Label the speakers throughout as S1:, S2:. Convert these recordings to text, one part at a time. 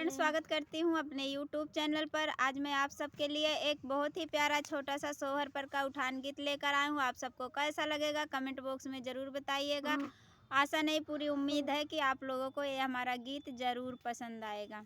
S1: Friend, स्वागत करती हूँ अपने यूट्यूब चैनल पर। आज मैं आप सबके लिए एक बहुत ही प्यारा छोटा सा सोहर पर का उठान गीत लेकर आई हूँ। आप सबको कैसा लगेगा कमेंट बॉक्स में ज़रूर बताइएगा। आशा नहीं पूरी उम्मीद है कि आप लोगों को ये हमारा गीत ज़रूर पसंद आएगा।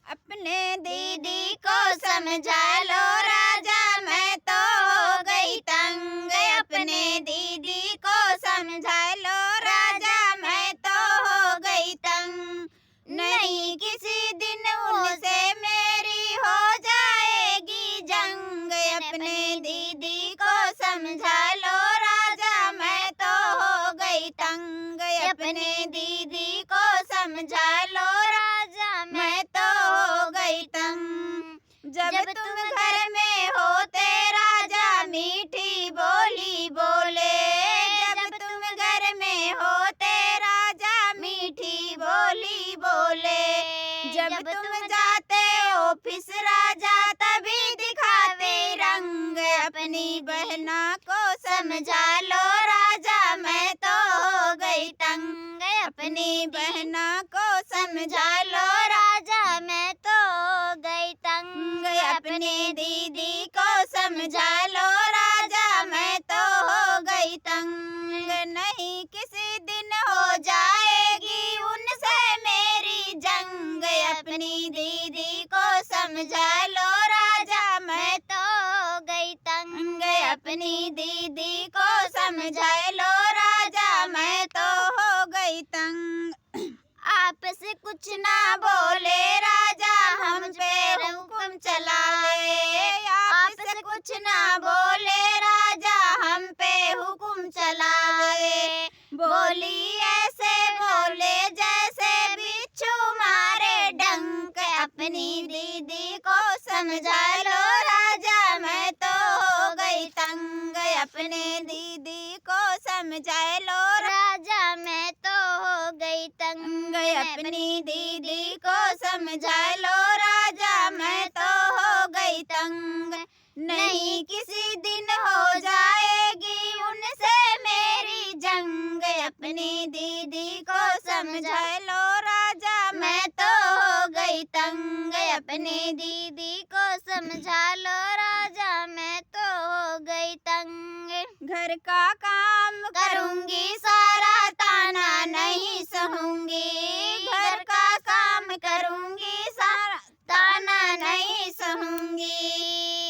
S1: अपने दीदी को समझा लो राजा, मैं तो हो गई तंग। अपने दीदी को समझा लो राजा, मैं तो हो गई तंग। नहीं किसी दिन उनसे मेरी हो जाएगी जंग। अपने दीदी को समझा लो राजा, मैं तो हो गई तंग। अपने दीदी को समझा लो राजा, मैं तो हो गई तंग। जब तुम घर में होते राजा मीठी बोली बोले। जब तुम घर में होते राजा मीठी बोली बोले। जब तुम जाते ऑफिस राजा तभी दिखाते रंग। अपनी बहना को समझा लो राजा, मैं तो हो गई तंग। अपनी बहना को समझा लो राजा, मैं तो हो गई तंग। अपनी दीदी को समझा लो राजा, मैं तो हो गई तंग। नहीं किसी दिन हो जाएगी उनसे मेरी जंग। अपनी दीदी को समझा लो राजा, मैं तो हो गई तंग। अपनी दीदी को समझा लो राजा, मैं तो हो गई तंग। आपस कुछ ना बोले राजा, हम पे हुक्म चलावे। आपस कुछ ना बोले राजा, हम पे हुक्म चलावे। बोली ऐसे बोले जैसे बिच्छू मारे डंक। अपनी दीदी को समझा लो राजा, मैं तो हो गई तंग। अपने दीदी को समझा लो राजा, मैं तो हो गई तंग। अपनी दीदी को समझा लो राजा, मैं तो हो गई तंग। नहीं किसी दिन हो जाएगी उनसे मेरी जंग। अपनी दीदी को समझा लो राजा, मैं तो हो गई तंग। अपनी दीदी को समझा लो राजा, मैं तो हो गई तंग। घर का काम करूंगी सारा, ताना नहीं सहूंगी। घर का काम करूंगी सारा, ताना नहीं सहूंगी।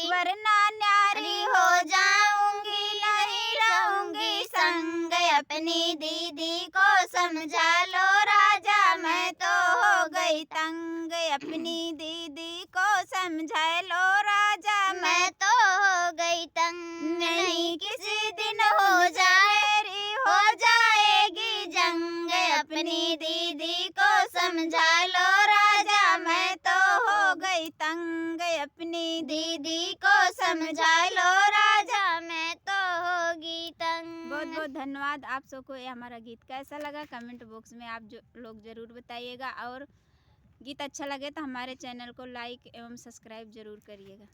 S1: वरना न्यारी हो जाऊंगी, नहीं रहूंगी संग। अपनी दीदी को समझा लो राजा, मैं तो हो गई तंग। अपनी दीदी को समझा लो राजा, मैं तो हो गई तंग। नहीं किसी दिन हो जाएगी जंग। अपनी दीदी को समझा लो राजा, मैं तो हो गई तंग। अपनी दीदी को समझा लो राजा, मैं तो होगी तंग। बहुत बहुत धन्यवाद। आप सबको ये हमारा गीत कैसा लगा कमेंट बॉक्स में आप लोग ज़रूर बताइएगा। और गीत अच्छा लगे तो हमारे चैनल को लाइक एवं सब्सक्राइब ज़रूर करिएगा।